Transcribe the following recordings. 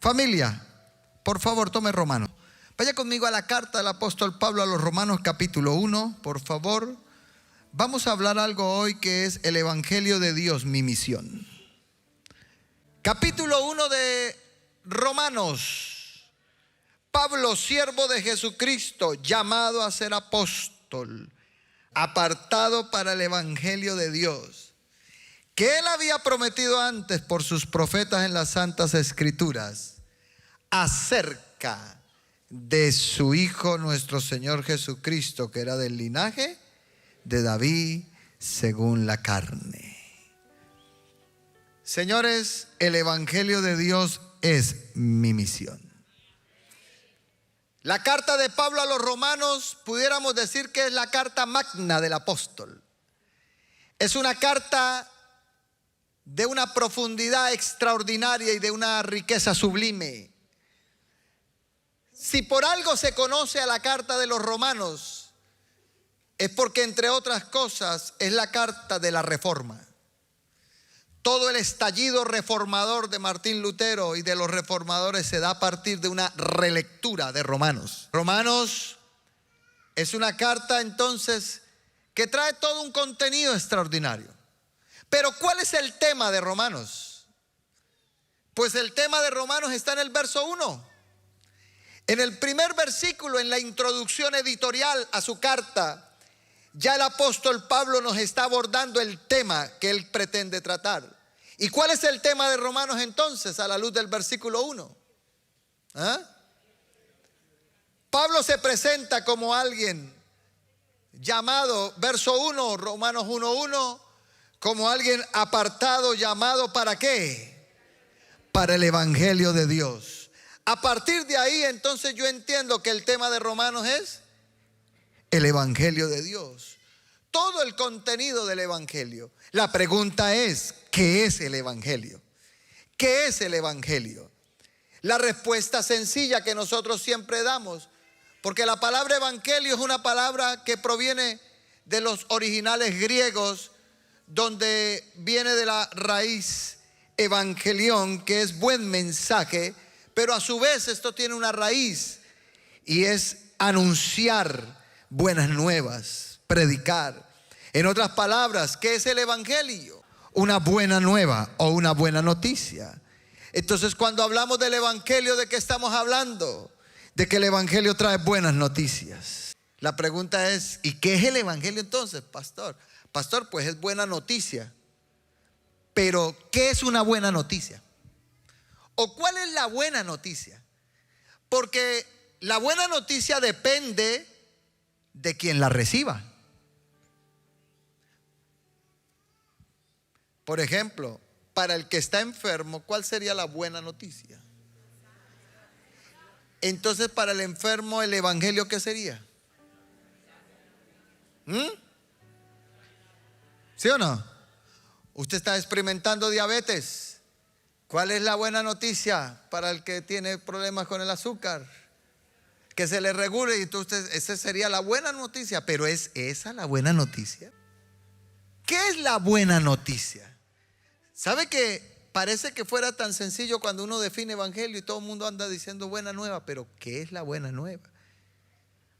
Familia, por favor, tome Romanos. Vaya conmigo a la carta del apóstol Pablo a los Romanos capítulo 1, por favor. Vamos a hablar algo hoy que es el Evangelio de Dios, mi misión. Capítulo 1 de Romanos. Pablo, siervo de Jesucristo, llamado a ser apóstol, apartado para el Evangelio de Dios, que él había prometido antes por sus profetas en las Santas Escrituras, acerca de su Hijo nuestro Señor Jesucristo, que era del linaje de David según la carne. Señores, el Evangelio de Dios es mi misión. La carta de Pablo a los romanos pudiéramos decir que es la carta magna del apóstol. Es una carta de una profundidad extraordinaria y de una riqueza sublime. Si por algo se conoce a la carta de los romanos, es porque, entre otras cosas, es la carta de la Reforma. Todo el estallido reformador de Martín Lutero y de los reformadores se da a partir de una relectura de Romanos. Romanos es una carta entonces que trae todo un contenido extraordinario. Pero ¿cuál es el tema de Romanos? Pues el tema de Romanos está en el verso 1. En el primer versículo, en la introducción editorial a su carta, ya el apóstol Pablo nos está abordando el tema que él pretende tratar. ¿Y cuál es el tema de Romanos entonces a la luz del versículo 1? Pablo se presenta como alguien llamado, verso 1, Romanos 1:1, como alguien apartado, llamado ¿para qué? Para el Evangelio de Dios. A partir de ahí entonces yo entiendo que el tema de Romanos es el Evangelio de Dios. Todo el contenido del Evangelio. La pregunta es, ¿qué es el Evangelio? ¿Qué es el Evangelio? La respuesta sencilla que nosotros siempre damos, porque la palabra Evangelio es una palabra que proviene de los originales griegos, donde viene de la raíz evangelión, que es buen mensaje, pero a su vez esto tiene una raíz y es anunciar buenas nuevas, predicar. En otras palabras, ¿qué es el Evangelio? Una buena nueva o una buena noticia. Entonces, cuando hablamos del Evangelio, ¿de qué estamos hablando? De que el Evangelio trae buenas noticias. La pregunta es, ¿y qué es el Evangelio entonces, pastor? Pastor, pues es buena noticia. Pero, ¿qué es una buena noticia? ¿O cuál es la buena noticia? Porque la buena noticia depende de quien la reciba. Por ejemplo, para el que está enfermo, ¿cuál sería la buena noticia? Entonces, para el enfermo, ¿el Evangelio qué sería? ¿Sí o no? Usted está experimentando diabetes. ¿Cuál es la buena noticia para el que tiene problemas con el azúcar? Que se le regule, y entonces esa sería la buena noticia. Pero ¿es esa la buena noticia? ¿Qué es la buena noticia? ¿Sabe que parece que fuera tan sencillo cuando uno define evangelio y todo el mundo anda diciendo buena nueva? Pero ¿qué es la buena nueva?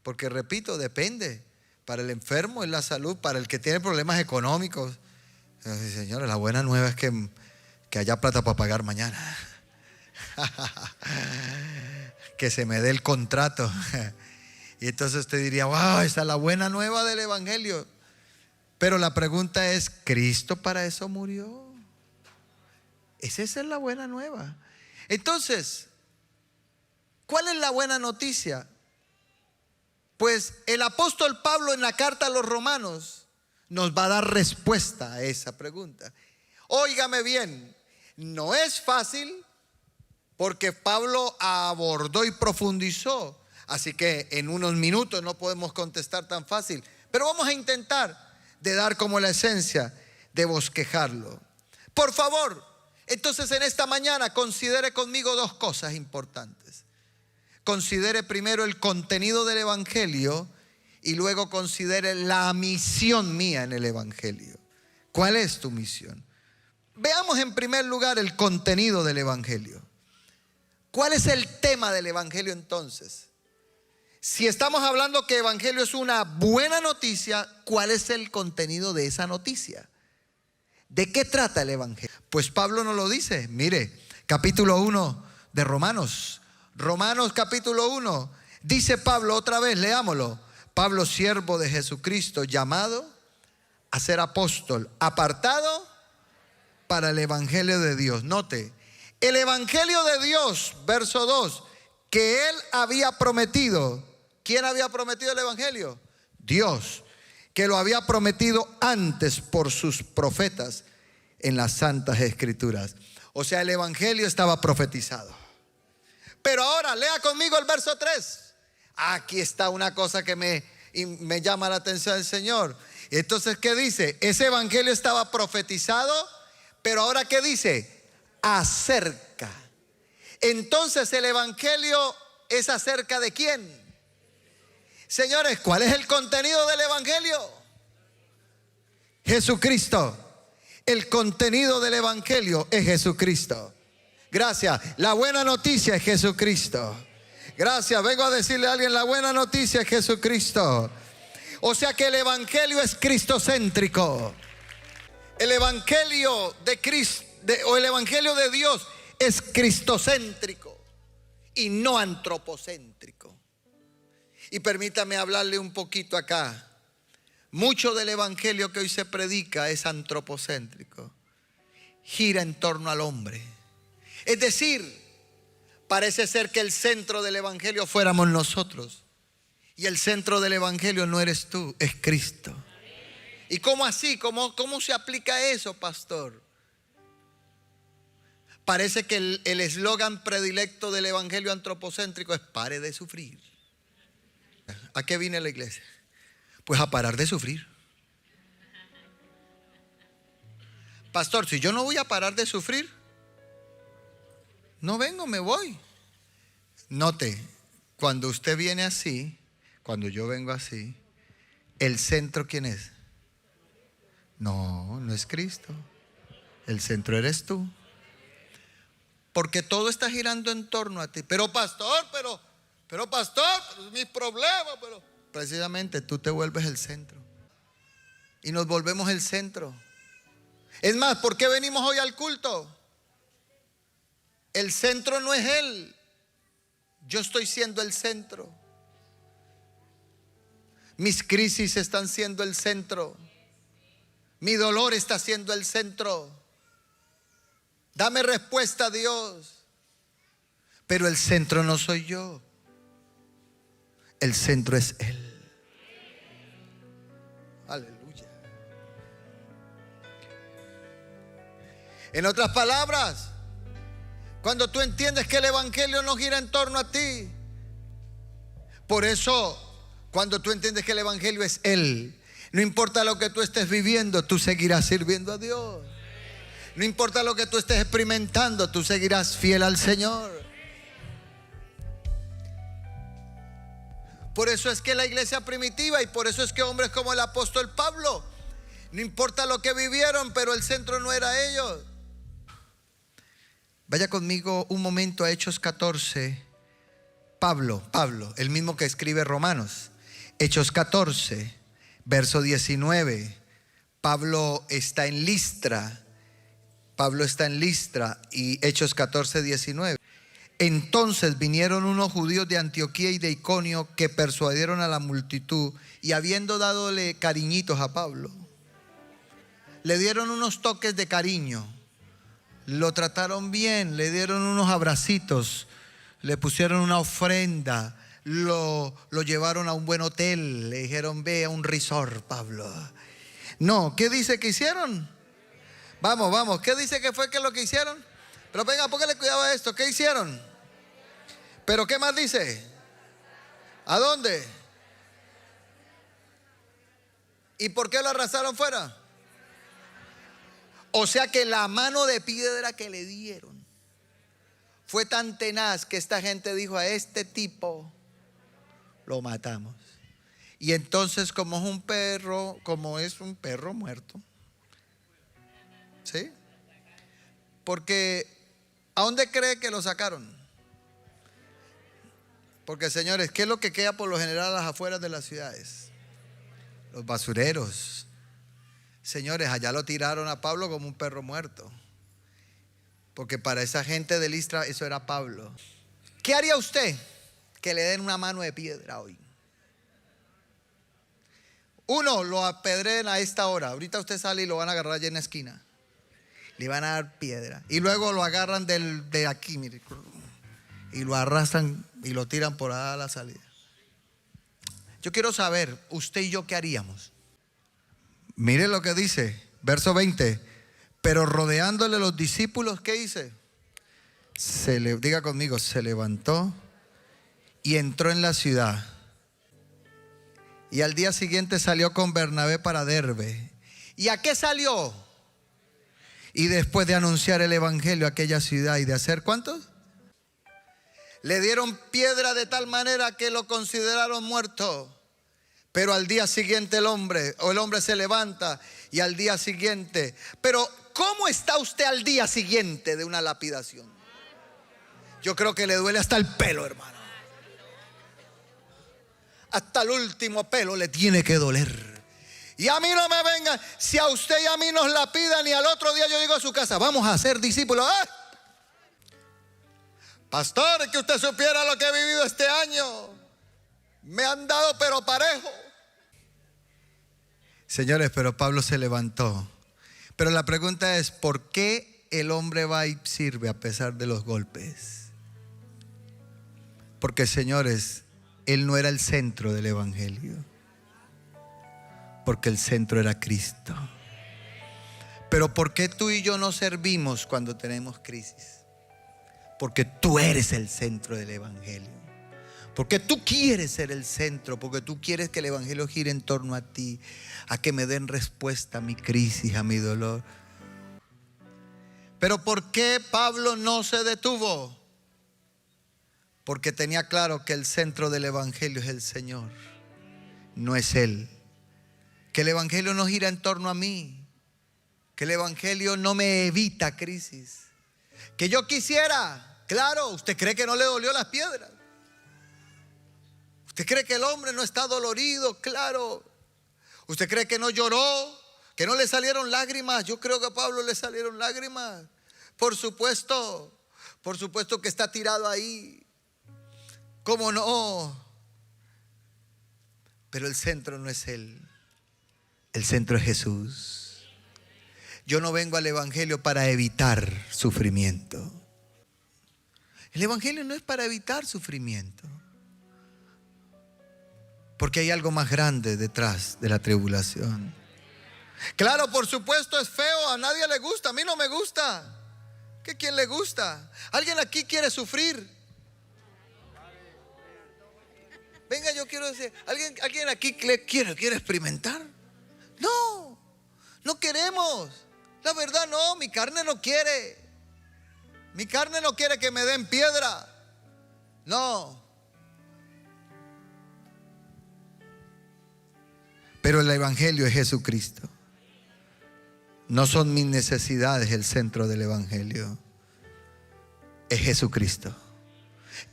Porque repito, depende. Para el enfermo es la salud, para el que tiene problemas económicos. Señores, la buena nueva es que haya plata para pagar mañana. Que se me dé el contrato. Y entonces usted diría, wow, esa es la buena nueva del evangelio. Pero la pregunta es, ¿Cristo para eso murió? Esa es la buena nueva. Entonces, ¿cuál es la buena noticia? Pues el apóstol Pablo en la carta a los romanos nos va a dar respuesta a esa pregunta. Óigame bien, no es fácil porque Pablo abordó y profundizó. Así que en unos minutos no podemos contestar tan fácil. Pero vamos a intentar de dar como la esencia de bosquejarlo. Por favor, entonces en esta mañana considere conmigo dos cosas importantes. Considere primero el contenido del Evangelio y luego considere la misión mía en el Evangelio. ¿Cuál es tu misión? Veamos en primer lugar el contenido del Evangelio. ¿Cuál es el tema del evangelio entonces? Si estamos hablando que evangelio es una buena noticia, ¿cuál es el contenido de esa noticia? ¿De qué trata el evangelio? Pues Pablo nos lo dice. Mire, capítulo 1 de Romanos. Romanos capítulo 1. Dice Pablo otra vez, leámoslo. Pablo, siervo de Jesucristo, llamado a ser apóstol, apartado para el evangelio de Dios. Note, el evangelio de Dios, verso 2, que él había prometido. ¿Quién había prometido el evangelio? Dios, que lo había prometido antes por sus profetas en las santas escrituras. O sea, el evangelio estaba profetizado. Pero ahora lea conmigo el verso 3. Aquí está una cosa que me llama la atención del Señor. Entonces, ¿qué dice? Ese evangelio estaba profetizado, pero ahora ¿qué dice? Acerca. Entonces, el evangelio es acerca de ¿quién? Señores, ¿cuál es el contenido del evangelio? Jesucristo. El contenido del evangelio es Jesucristo. Gracias. La buena noticia es Jesucristo. Gracias. Vengo a decirle a alguien, la buena noticia es Jesucristo. O sea que el evangelio es cristocéntrico. El evangelio de Cristo o el evangelio de Dios es cristocéntrico y no antropocéntrico. Y permítame hablarle un poquito acá. Mucho del evangelio que hoy se predica es antropocéntrico. Gira en torno al hombre. Es decir, parece ser que el centro del evangelio fuéramos nosotros. Y el centro del evangelio no eres tú, es Cristo. ¿Y cómo así? ¿Cómo se aplica eso, pastor? Parece que el eslogan predilecto del evangelio antropocéntrico es pare de sufrir. ¿A qué viene la iglesia? Pues a parar de sufrir. Pastor, si yo no voy a parar de sufrir, no vengo, me voy. Note, cuando usted viene así, cuando yo vengo así, ¿el centro quién es? No, no es Cristo. El centro eres tú. Porque todo está girando en torno a ti. Pero pastor, pero mis problemas, pero precisamente tú te vuelves el centro. Y nos volvemos el centro. Es más, ¿por qué venimos hoy al culto? El centro no es Él. Yo estoy siendo el centro. Mis crisis están siendo el centro. Mi dolor está siendo el centro. Dame respuesta, Dios. Pero el centro no soy yo. El centro es Él. Aleluya. En otras palabras, cuando tú entiendes que el evangelio no gira en torno a ti, por eso, cuando tú entiendes que el evangelio es Él, no importa lo que tú estés viviendo, tú seguirás sirviendo a Dios. No importa lo que tú estés experimentando, tú seguirás fiel al Señor. Por eso es que la iglesia primitiva, y por eso es que hombres como el apóstol Pablo, no importa lo que vivieron, pero el centro no era ellos. Vaya conmigo un momento a Hechos 14. Pablo, el mismo que escribe Romanos. Hechos 14, verso 19. Pablo está en Listra y Hechos 14, 19. Entonces vinieron unos judíos de Antioquía y de Iconio que persuadieron a la multitud y habiendo dadole cariñitos a Pablo, le dieron unos toques de cariño, lo trataron bien, le dieron unos abracitos, le pusieron una ofrenda, lo llevaron a un buen hotel, le dijeron ve a un resort, Pablo. No, ¿qué dice que hicieron? Vamos, ¿qué dice que fue que lo que hicieron? Pero venga, póngale cuidado a esto, ¿qué hicieron? Pero ¿qué más dice? ¿A dónde? ¿Y por qué lo arrastraron fuera? O sea que la mano de piedra que le dieron fue tan tenaz que esta gente dijo: a este tipo lo matamos. Y entonces, como es un perro muerto, ¿sí? Porque ¿a dónde cree que lo sacaron? Porque, señores, ¿qué es lo que queda por lo general a las afueras de las ciudades? Los basureros. Señores, allá lo tiraron a Pablo como un perro muerto. Porque para esa gente de Listra eso era Pablo. ¿Qué haría usted? Que le den una mano de piedra hoy. Uno, lo apedreen a esta hora. Ahorita usted sale y lo van a agarrar allá en la esquina. Le van a dar piedra. Y luego lo agarran de aquí, mire. Y lo arrastran y lo tiran por allá a la salida. Yo quiero saber, usted y yo, ¿qué haríamos? Mire lo que dice, verso 20. Pero rodeándole los discípulos, ¿qué dice? Diga conmigo, se levantó y entró en la ciudad. Y al día siguiente salió con Bernabé para Derbe. ¿Y a qué salió? Y después de anunciar el evangelio a aquella ciudad y de hacer, ¿cuántos? Le dieron piedra de tal manera que lo consideraron muerto. Pero al día siguiente el hombre se levanta y al día siguiente. Pero ¿cómo está usted al día siguiente de una lapidación? Yo creo que le duele hasta el pelo, hermano. Hasta el último pelo le tiene que doler. Y a mí no me vengan. Si a usted y a mí nos lapidan y al otro día yo llego a su casa, vamos a ser discípulos. ¡Ah! Pastor, que usted supiera lo que he vivido este año. Me han dado pero parejo. Señores, pero Pablo se levantó. Pero la pregunta es, ¿por qué el hombre va y sirve a pesar de los golpes? Porque, señores, él no era el centro del evangelio. Porque el centro era Cristo. Pero ¿por qué tú y yo no servimos cuando tenemos crisis? Porque tú eres el centro del evangelio. Porque tú quieres ser el centro. Porque tú quieres que el evangelio gire en torno a ti. A que me den respuesta a mi crisis, a mi dolor. Pero ¿por qué Pablo no se detuvo? Porque tenía claro que el centro del evangelio es el Señor. No es Él. Que el evangelio no gira en torno a mí. Que el evangelio no me evita crisis. Que yo quisiera, claro, ¿usted cree que no le dolió las piedras? ¿Usted cree que el hombre no está dolorido? Claro. ¿Usted cree que no lloró? ¿Que no le salieron lágrimas? Yo creo que a Pablo le salieron lágrimas. Por supuesto que está tirado ahí. ¿Cómo no? Pero el centro no es Él. El centro es Jesús. Yo no vengo al evangelio para evitar sufrimiento. El evangelio no es para evitar sufrimiento. Porque hay algo más grande detrás de la tribulación. Claro, por supuesto es feo, a nadie le gusta, a mí no me gusta. ¿Qué quién le gusta? ¿Alguien aquí quiere sufrir? Venga, yo quiero decir, ¿alguien aquí quiere experimentar? No queremos. La verdad no, mi carne no quiere. Mi carne no quiere que me den piedra. No. Pero el evangelio es Jesucristo. No son mis necesidades el centro del evangelio. Es Jesucristo.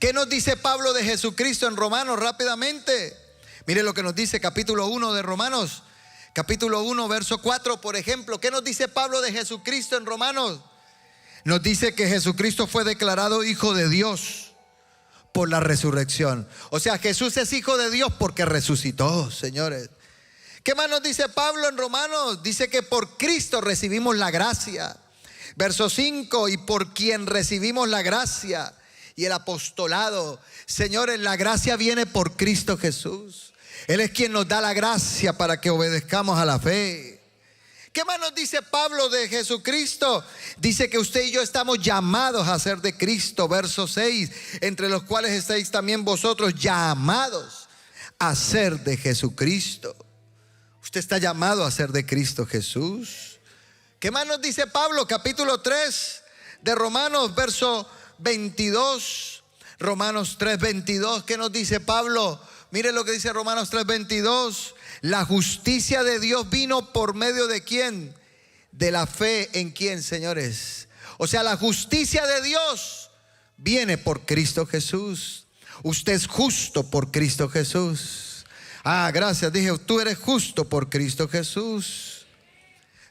¿Qué nos dice Pablo de Jesucristo en Romanos rápidamente? Mire lo que nos dice capítulo 1 de Romanos. Capítulo 1, verso 4, por ejemplo. ¿Qué nos dice Pablo de Jesucristo en Romanos? Nos dice que Jesucristo fue declarado Hijo de Dios por la resurrección. O sea, Jesús es Hijo de Dios porque resucitó, señores. ¿Qué más nos dice Pablo en Romanos? Dice que por Cristo recibimos la gracia. Verso 5, y por quien recibimos la gracia y el apostolado. Señores, la gracia viene por Cristo Jesús. Él es quien nos da la gracia para que obedezcamos a la fe. ¿Qué más nos dice Pablo de Jesucristo? Dice que usted y yo estamos llamados a ser de Cristo. Verso 6, entre los cuales estáis también vosotros llamados a ser de Jesucristo. Usted está llamado a ser de Cristo Jesús. ¿Qué más nos dice Pablo? Capítulo 3 de Romanos, verso 22. Romanos 3:22. ¿Qué nos dice Pablo? Mire lo que dice Romanos 3:22. La justicia de Dios vino por medio de ¿quién? De la fe en ¿quién, señores? O sea, la justicia de Dios viene por Cristo Jesús. Usted es justo por Cristo Jesús. Gracias, dije, tú eres justo por Cristo Jesús.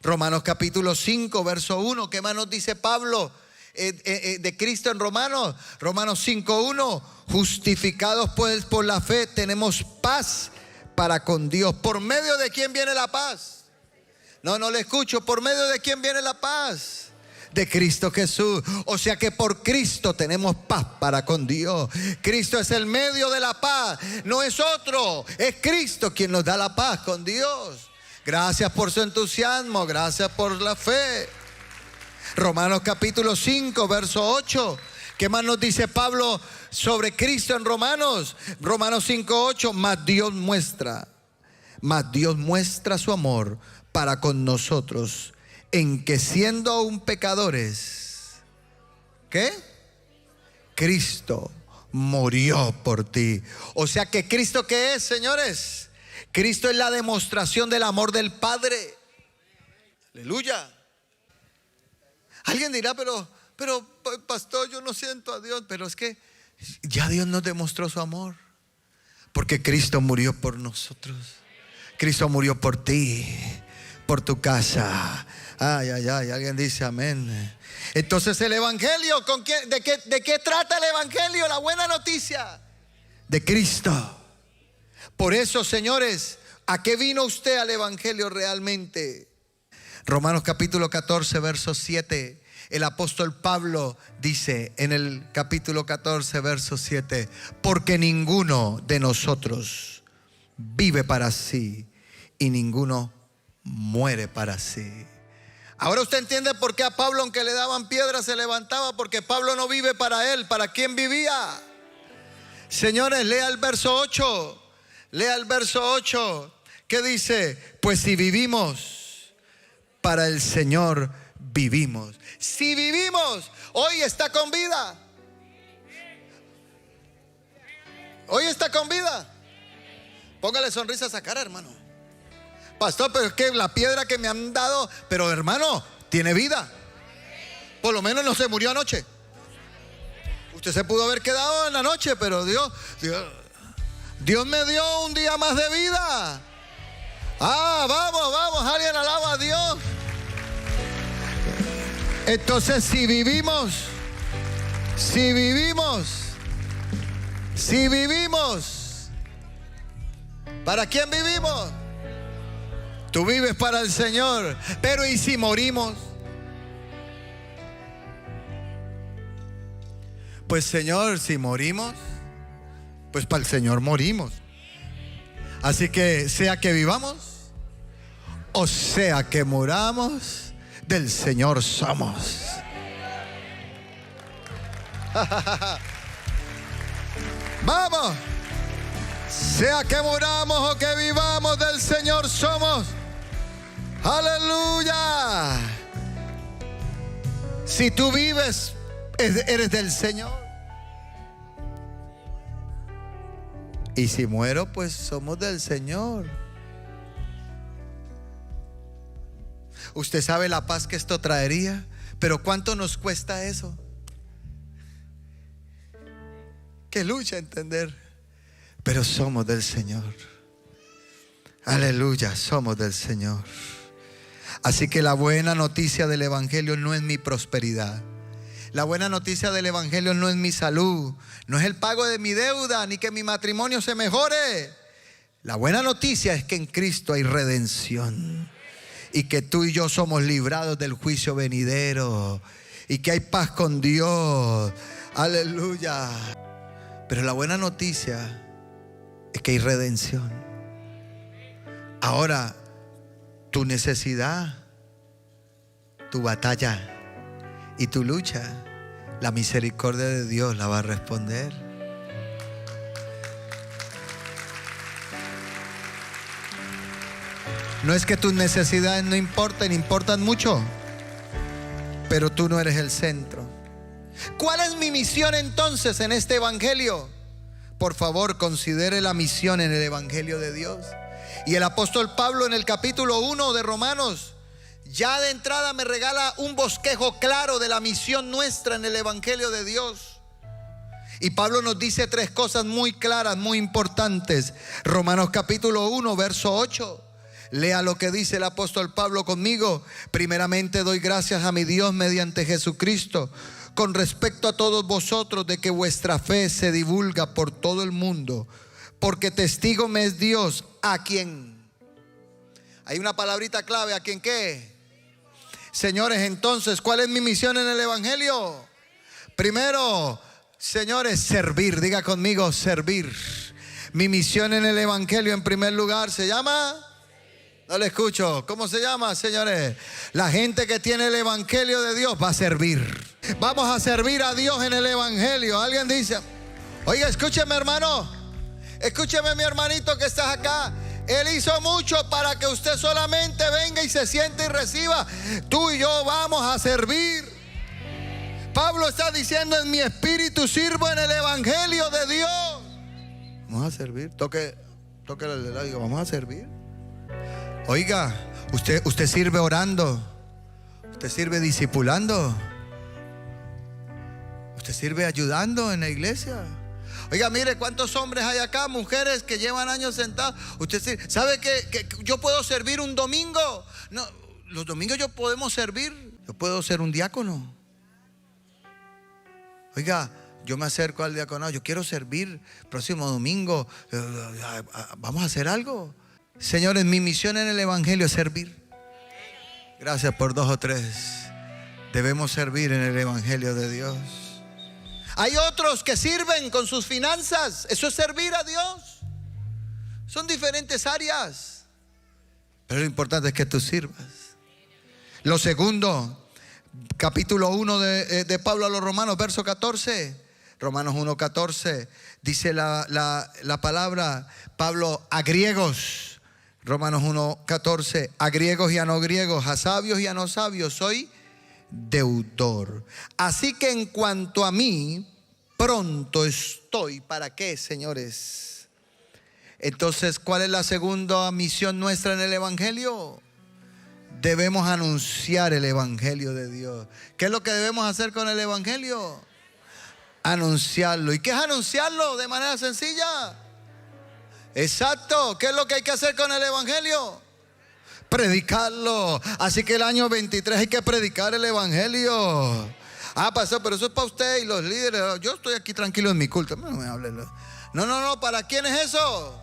Romanos capítulo 5, verso 1. ¿Qué más nos dice Pablo de Cristo en Romanos? Romanos 5:1. Justificados pues por la fe tenemos paz para con Dios. ¿Por medio de quién viene la paz? No le escucho. ¿Por medio de quién viene la paz? De Cristo Jesús. O sea que por Cristo tenemos paz para con Dios. Cristo es el medio de la paz. No es otro. Es Cristo quien nos da la paz con Dios. Gracias por su entusiasmo. Gracias por la fe. Romanos capítulo 5, verso 8. ¿Qué más nos dice Pablo sobre Cristo en Romanos? Romanos 5:8. Mas Dios muestra su amor para con nosotros, en que siendo aún pecadores, ¿qué? Cristo murió por ti. O sea que Cristo, ¿qué es, señores? Cristo es la demostración del amor del Padre. Aleluya. Alguien dirá, pero pastor, yo no siento a Dios. Pero es que ya Dios nos demostró su amor, porque Cristo murió por nosotros. Cristo murió por ti, por tu casa. Alguien dice amén. Entonces el evangelio, ¿de qué trata el evangelio? La buena noticia de Cristo. Por eso, señores, ¿a qué vino usted al evangelio realmente? Romanos capítulo 14, verso 7. El apóstol Pablo dice en el capítulo 14, verso 7: porque ninguno de nosotros vive para sí y ninguno muere para sí. Ahora usted entiende por qué a Pablo, aunque le daban piedras, se levantaba, porque Pablo no vive para él. ¿Para quién vivía? Señores, lea el verso 8. Lea el verso 8. ¿Qué dice? Pues si vivimos, para el Señor vivimos. Si vivimos, hoy está con vida. Hoy está con vida. Póngale sonrisa a esa cara, hermano. Pastor, pero es que la piedra que me han dado, pero hermano, tiene vida. Por lo menos no se murió anoche. Usted se pudo haber quedado en la noche, pero Dios me dio un día más de vida. Vamos, alguien alaba a Dios. Entonces, si vivimos, ¿para quién vivimos? Tú vives para el Señor. Pero ¿y si morimos? Pues Señor, si morimos, pues para el Señor morimos. Así que sea que vivamos o sea que muramos, del Señor somos. Vamos. Sea que muramos o que vivamos, del Señor somos. Aleluya. Si tú vives, eres del Señor. Y si muero, pues somos del Señor. Usted sabe la paz que esto traería, pero ¿cuánto nos cuesta eso? Qué lucha entender. Pero somos del Señor. Aleluya, somos del Señor. Así que la buena noticia del evangelio no es mi prosperidad. La buena noticia del evangelio no es mi salud, no es el pago de mi deuda, ni que mi matrimonio se mejore. La buena noticia es que en Cristo hay redención, y que tú y yo somos librados del juicio venidero, y que hay paz con Dios. Aleluya. Pero la buena noticia es que hay redención. Ahora, tu necesidad, tu batalla y tu lucha, la misericordia de Dios la va a responder. No es que tus necesidades no importen, importan mucho, pero tú no eres el centro. ¿Cuál es mi misión entonces en este evangelio? Por favor, considere la misión en el evangelio de Dios. Y el apóstol Pablo en el capítulo 1 de Romanos, ya de entrada me regala un bosquejo claro de la misión nuestra en el evangelio de Dios. Y Pablo nos dice tres cosas muy claras, muy importantes. Romanos capítulo 1, verso 8. Lea lo que dice el apóstol Pablo conmigo. Primeramente doy gracias a mi Dios mediante Jesucristo, con respecto a todos vosotros, de que vuestra fe se divulga por todo el mundo, porque testigo me es Dios, a quien. Hay una palabrita clave, ¿a quien qué? Señores, entonces, ¿cuál es mi misión en el evangelio? Primero, señores, servir. Diga conmigo, servir. Mi misión en el evangelio, en primer lugar, se llama... No le escucho. ¿Cómo se llama, señores? La gente que tiene el evangelio de Dios va a servir. Vamos a servir a Dios en el evangelio. Alguien dice, oiga, escúcheme, hermano. Escúcheme, mi hermanito que estás acá. Él hizo mucho para que usted solamente venga y se siente y reciba. Tú y yo vamos a servir. Pablo está diciendo, en mi espíritu sirvo en el evangelio de Dios. Vamos a servir. Toque el de lado, digo, vamos a servir. Oiga, usted sirve orando, usted sirve discipulando, usted sirve ayudando en la iglesia. Oiga, mire cuántos hombres hay acá, mujeres que llevan años sentados. Usted sirve. ¿Sabe que yo puedo servir un domingo? No, los domingos yo podemos servir. Yo puedo ser un diácono. Oiga, yo me acerco al diaconado, yo quiero servir próximo domingo. Vamos a hacer algo. Señores, mi misión en el evangelio es servir. Gracias por 2 o 3. Debemos servir en el evangelio de Dios. Hay otros que sirven con sus finanzas. Eso es servir a Dios. Son diferentes áreas, pero lo importante es que tú sirvas. Lo segundo, capítulo 1 de Pablo a los Romanos, verso 14. Romanos 1, 14. Dice la palabra Pablo a griegos. Romanos 1, 14. A griegos y a no griegos, a sabios y a no sabios, soy deudor. Así que en cuanto a mí, pronto estoy. ¿Para qué, señores? Entonces, ¿cuál es la segunda misión nuestra en el evangelio? Debemos anunciar el evangelio de Dios. ¿Qué es lo que debemos hacer con el evangelio? Anunciarlo. ¿Y qué es anunciarlo de manera sencilla? Exacto. ¿Qué es lo que hay que hacer con el evangelio? Predicarlo. Así que el año 23 hay que predicar el evangelio. Ah, pastor, pero eso es para usted y los líderes. Yo estoy aquí tranquilo en mi culto. No me hable. No. ¿Para quién es eso?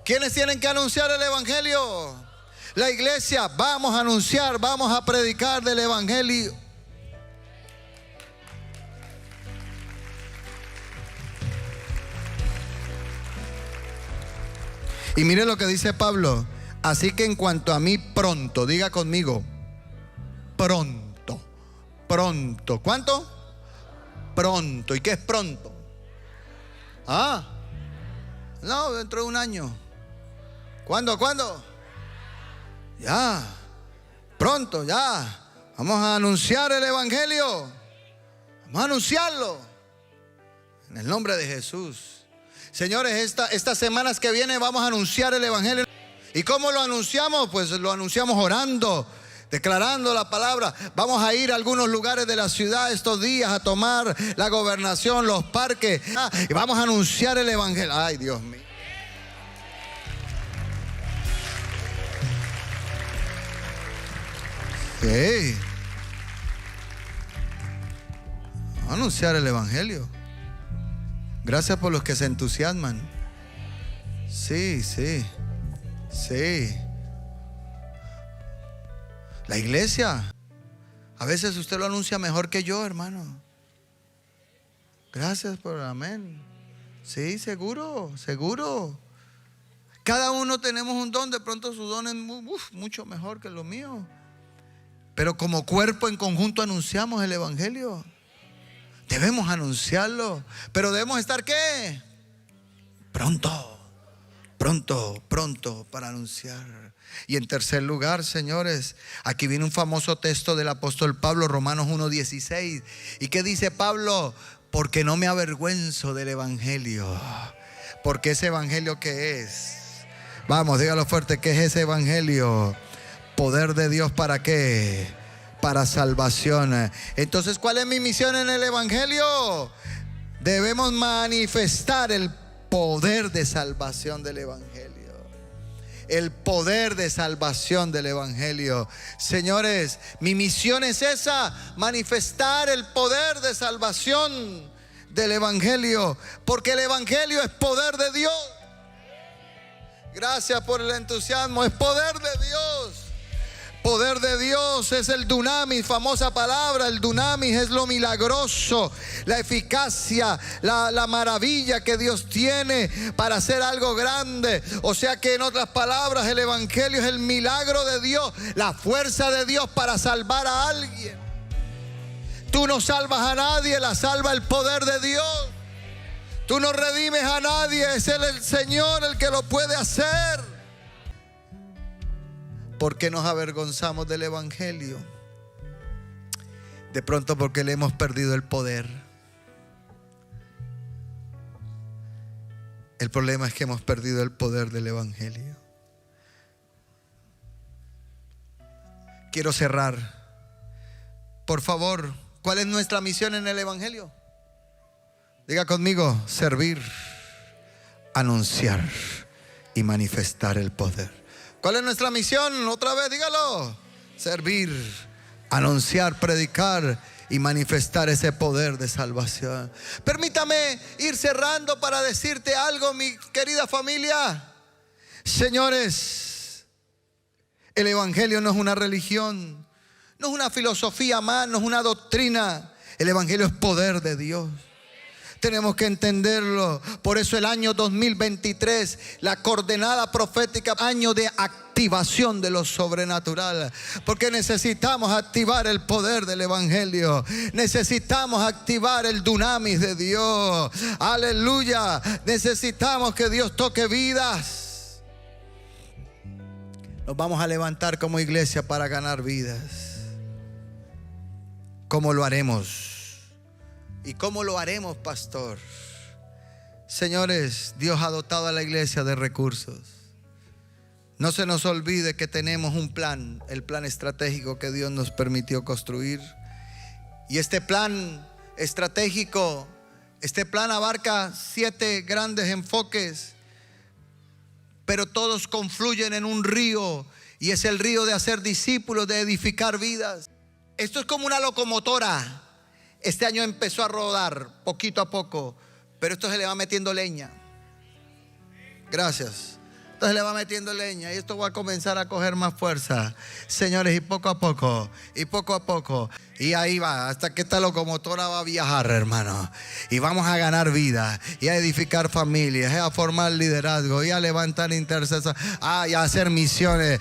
¿Quiénes tienen que anunciar el evangelio? La iglesia. Vamos a anunciar, vamos a predicar del evangelio. Y mire lo que dice Pablo. Así que en cuanto a mí, pronto. Diga conmigo, pronto. Pronto. ¿Cuánto? Pronto. ¿Y qué es pronto? No, dentro de un año. ¿Cuándo? Ya. Pronto, ya. Vamos a anunciar el evangelio. Vamos a anunciarlo en el nombre de Jesús. Señores, estas semanas que vienen vamos a anunciar el evangelio. ¿Y cómo lo anunciamos? Pues lo anunciamos orando, declarando la palabra. Vamos a ir a algunos lugares de la ciudad estos días a tomar la gobernación, los parques, y vamos a anunciar el evangelio. Ay, Dios mío. Sí. Vamos a anunciar el evangelio. Gracias por los que se entusiasman. Sí. La iglesia. A veces usted lo anuncia mejor que yo, hermano. Gracias por amén. Sí, seguro. Cada uno tenemos un don. De pronto su don es mucho mejor que lo mío. Pero como cuerpo en conjunto anunciamos el evangelio. Debemos anunciarlo. Pero debemos estar ¿qué? Pronto para anunciar. Y en tercer lugar, señores, aquí viene un famoso texto del apóstol Pablo, Romanos 1:16. ¿Y qué dice Pablo? Porque no me avergüenzo del evangelio. Porque ese evangelio, ¿qué es? Vamos, dígalo fuerte, ¿qué es ese evangelio? Poder de Dios, ¿para qué? Para salvación. Entonces, ¿cuál es mi misión en el evangelio? Debemos manifestar el poder de salvación del Evangelio. El poder de salvación del Evangelio. Señores, mi misión es esa: manifestar el poder de salvación del Evangelio, porque el Evangelio es poder de Dios. Gracias por el entusiasmo. Es poder de Dios. Poder de Dios es el dunamis, famosa palabra. El dunamis es lo milagroso, la eficacia, la maravilla que Dios tiene para hacer algo grande. O sea que, en otras palabras, el Evangelio es el milagro de Dios, la fuerza de Dios para salvar a alguien. Tú no salvas a nadie, la salva el poder de Dios. Tú no redimes a nadie, es el Señor el que lo puede hacer. ¿Por qué nos avergonzamos del Evangelio? De pronto porque le hemos perdido el poder. El problema es que hemos perdido el poder del Evangelio. Quiero cerrar. Por favor, ¿cuál es nuestra misión en el Evangelio? Diga conmigo: servir, anunciar y manifestar el poder. ¿Cuál es nuestra misión? Otra vez, dígalo. Servir, anunciar, predicar y manifestar ese poder de salvación. Permítame ir cerrando para decirte algo, mi querida familia. Señores, el Evangelio no es una religión, no es una filosofía más, no es una doctrina. El Evangelio es poder de Dios. Tenemos que entenderlo. Por eso el año 2023, la coordenada profética, año de activación de lo sobrenatural. Porque necesitamos activar el poder del Evangelio. Necesitamos activar el dunamis de Dios. Aleluya. Necesitamos que Dios toque vidas. Nos vamos a levantar como iglesia para ganar vidas. ¿Cómo lo haremos? ¿Y cómo lo haremos, pastor? Señores, Dios ha dotado a la iglesia de recursos. No se nos olvide que tenemos un plan, el plan estratégico que Dios nos permitió construir. Y este plan estratégico, este plan abarca 7 grandes enfoques, pero todos confluyen en un río, y es el río de hacer discípulos, de edificar vidas. Esto es como una locomotora. Este año empezó a rodar poquito a poco, pero esto se le va metiendo leña. Gracias. Entonces le va metiendo leña y esto va a comenzar a coger más fuerza. Señores, y poco a poco, y poco a poco, y ahí va, hasta que esta locomotora va a viajar, hermano. Y vamos a ganar vida, y a edificar familias, y a formar liderazgo, y a levantar intercesores, y a hacer misiones.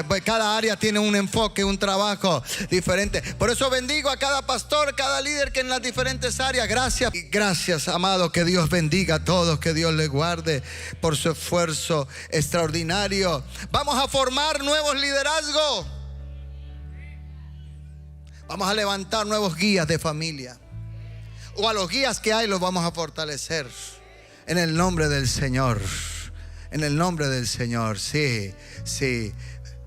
Pues cada área tiene un enfoque, un trabajo diferente. Por eso bendigo a cada pastor, cada líder que en las diferentes áreas. Gracias. Y gracias, amado, que Dios bendiga a todos, que Dios les guarde por su esfuerzo extraordinario. Vamos a formar nuevos liderazgos. Vamos a levantar nuevos guías de familia. O a los guías que hay los vamos a fortalecer. En el nombre del Señor. En el nombre del Señor. Sí, sí.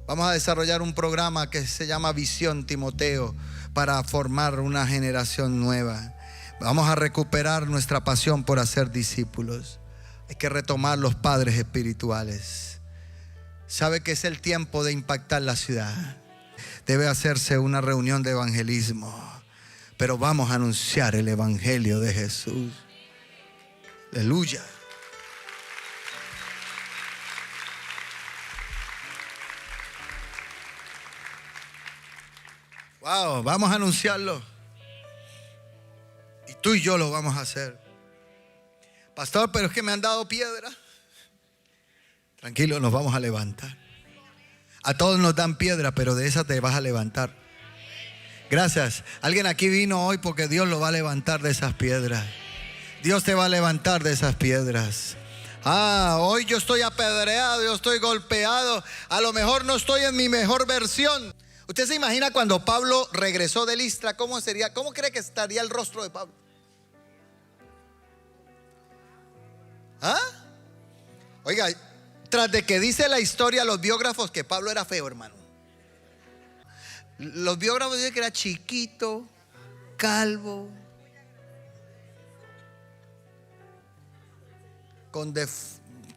Vamos a desarrollar un programa que se llama Visión Timoteo, para formar una generación nueva. Vamos a recuperar nuestra pasión por hacer discípulos. Hay que retomar los padres espirituales. Sabe que es el tiempo de impactar la ciudad. Debe hacerse una reunión de evangelismo, pero vamos a anunciar el evangelio de Jesús. Aleluya. Wow, vamos a anunciarlo. Y tú y yo lo vamos a hacer. Pastor, pero es que me han dado piedra. Tranquilo, nos vamos a levantar. A todos nos dan piedra, pero de esa te vas a levantar. Gracias. Alguien aquí vino hoy porque Dios lo va a levantar de esas piedras. Dios te va a levantar de esas piedras. Hoy yo estoy apedreado, yo estoy golpeado. A lo mejor no estoy en mi mejor versión. ¿Usted se imagina cuando Pablo regresó de Listra? ¿Cómo sería? ¿Cómo cree que estaría el rostro de Pablo? Oiga, tras de que dice la historia, los biógrafos, que Pablo era feo, hermano. Los biógrafos dicen que era chiquito, calvo. con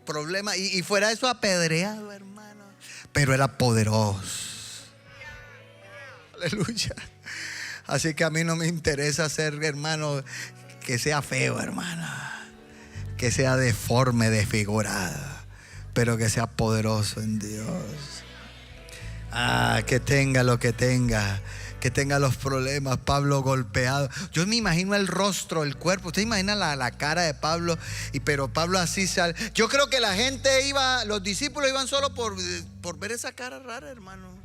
problemas y fuera de eso apedreado, hermano. Pero era poderoso. Aleluya. Así que a mí no me interesa ser, hermano, que sea feo, hermana, que sea deforme, desfigurada, pero que sea poderoso en Dios. Que tenga lo que tenga, que tenga los problemas. Pablo golpeado. Yo me imagino el rostro, el cuerpo. Usted imagina la cara de Pablo. Pero Pablo así sale. Yo creo que la gente iba, los discípulos iban solo por ver esa cara rara, hermano.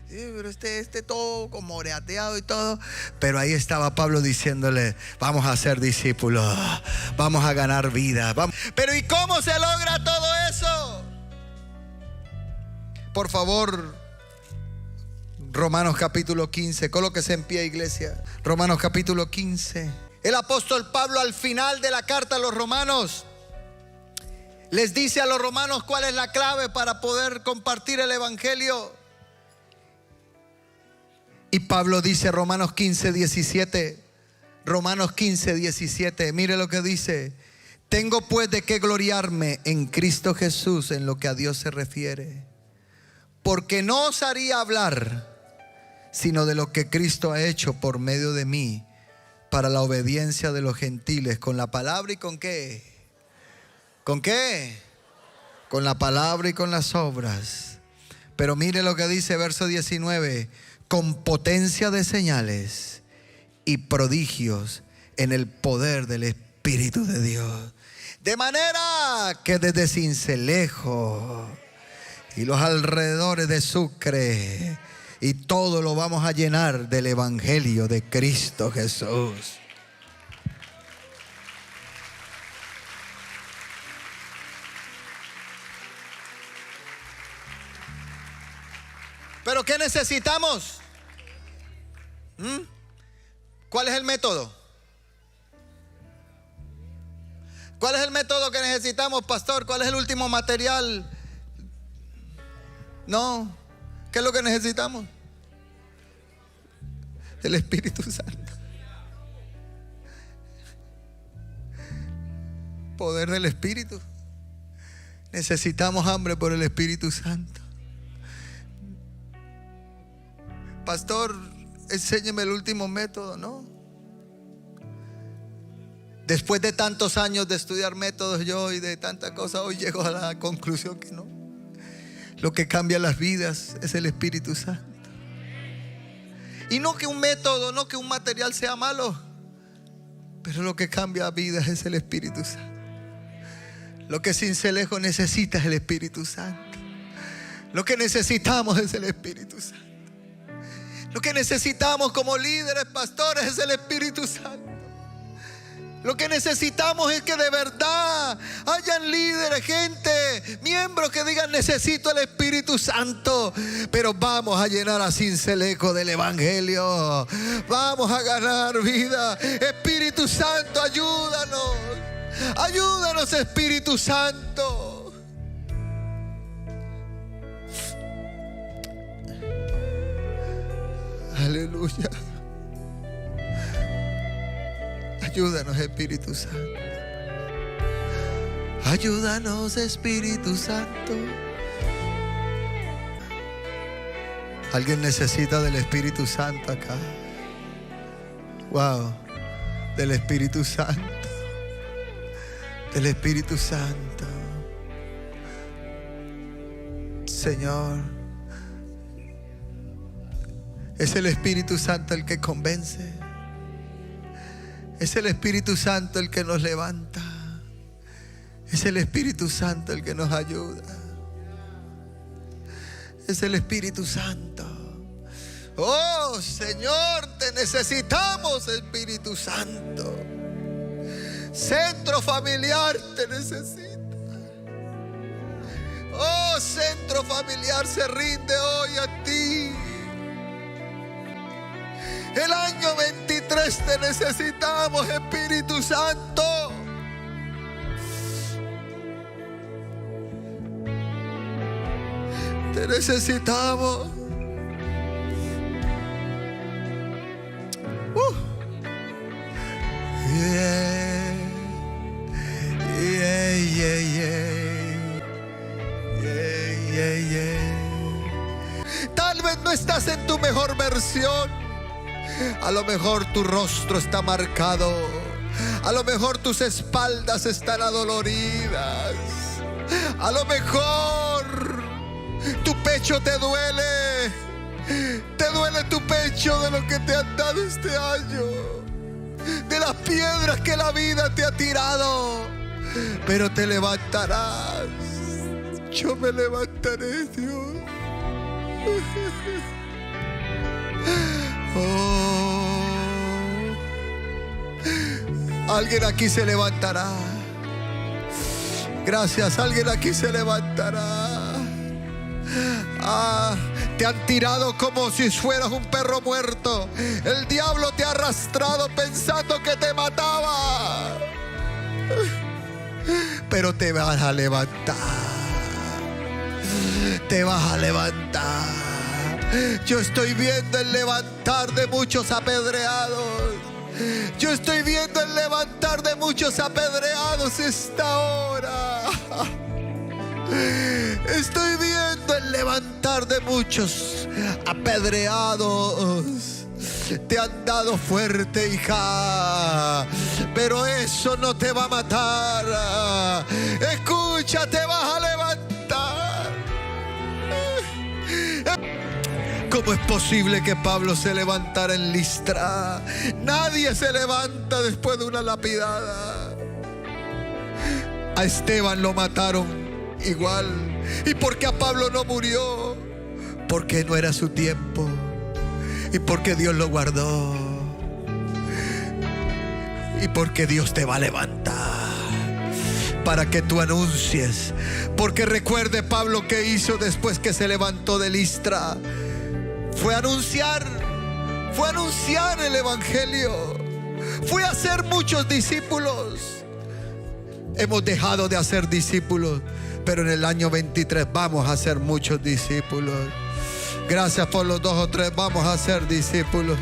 Sí, pero este todo como oreateado y todo. Pero ahí estaba Pablo diciéndole: vamos a ser discípulos, vamos a ganar vida, vamos. Pero ¿y cómo se logra todo eso? Por favor, Romanos capítulo 15. Colóquese en pie, iglesia. Romanos capítulo 15. El apóstol Pablo, al final de la carta a los romanos, les dice a los romanos cuál es la clave para poder compartir el evangelio. Y Pablo dice, Romanos 15, 17. Romanos 15, 17. Mire lo que dice: tengo pues de qué gloriarme en Cristo Jesús en lo que a Dios se refiere, porque no osaría hablar sino de lo que Cristo ha hecho por medio de mí para la obediencia de los gentiles, con la palabra y con qué. ¿Con qué? Con la palabra y con las obras. Pero mire lo que dice verso 19: con potencia de señales y prodigios en el poder del Espíritu de Dios. De manera que desde Cincelejo y los alrededores de Sucre y todo lo vamos a llenar del evangelio de Cristo Jesús. ¿Pero qué necesitamos? ¿Cuál es el método? ¿Cuál es el método que necesitamos, pastor? ¿Cuál es el último material? No. ¿Qué es lo que necesitamos? El Espíritu Santo. Poder del Espíritu. Necesitamos hambre por el Espíritu Santo. Pastor, enséñeme el último método. No. Después de tantos años de estudiar métodos yo y de tanta cosa, hoy llego a la conclusión que no. Lo que cambia las vidas es el Espíritu Santo. Y no que un método, no que un material sea malo, pero lo que cambia vidas es el Espíritu Santo. Lo que Cincelejo necesita es el Espíritu Santo. Lo que necesitamos es el Espíritu Santo. Lo que necesitamos como líderes, pastores, es el Espíritu Santo. Lo que necesitamos es que de verdad hayan líderes, gente, miembros que digan: necesito el Espíritu Santo. Pero vamos a llenar a Cincelejo del evangelio. Vamos a ganar vida. Espíritu Santo, ayúdanos. Ayúdanos, Espíritu Santo. Aleluya. Ayúdanos, Espíritu Santo. Ayúdanos, Espíritu Santo. Alguien necesita del Espíritu Santo acá. Wow. Del Espíritu Santo. Del Espíritu Santo. Señor, es el Espíritu Santo el que convence. Es el Espíritu Santo el que nos levanta. Es el Espíritu Santo el que nos ayuda. Es el Espíritu Santo. Oh, Señor, te necesitamos, Espíritu Santo. Centro familiar te necesita. Oh, centro familiar se rinde hoy a ti. El año 23 te necesitamos, Espíritu Santo. Te necesitamos. Yeah. Yeah, A lo mejor tu rostro está marcado. A lo mejor tus espaldas están adoloridas. A lo mejor tu pecho te duele. Te duele tu pecho de lo que te han dado este año, de las piedras que la vida te ha tirado. Pero te levantarás. Yo me levantaré, Dios. Oh. Alguien aquí se levantará. Gracias, alguien aquí se levantará. Te han tirado como si fueras un perro muerto. El diablo te ha arrastrado pensando que te mataba. Pero te vas a levantar. Te vas a levantar. Yo estoy viendo el levantar de muchos apedreados. Yo estoy viendo el levantar de muchos apedreados esta hora. Estoy viendo el levantar de muchos apedreados. Te han dado fuerte, hija, pero eso no te va a matar. Escucha, te vas a levantar. ¿Cómo es posible que Pablo se levantara en Listra? Nadie se levanta después de una lapidada. A Esteban lo mataron igual. ¿Y por qué a Pablo no murió? Porque no era su tiempo. Y porque Dios lo guardó. Y porque Dios te va a levantar para que tú anuncies. Porque recuerde Pablo qué hizo después que se levantó de Listra. Fue anunciar el evangelio. Fue a hacer muchos discípulos. Hemos dejado de hacer discípulos, pero en el año 23 vamos a hacer muchos discípulos. Gracias por los 2 o 3, vamos a ser discípulos.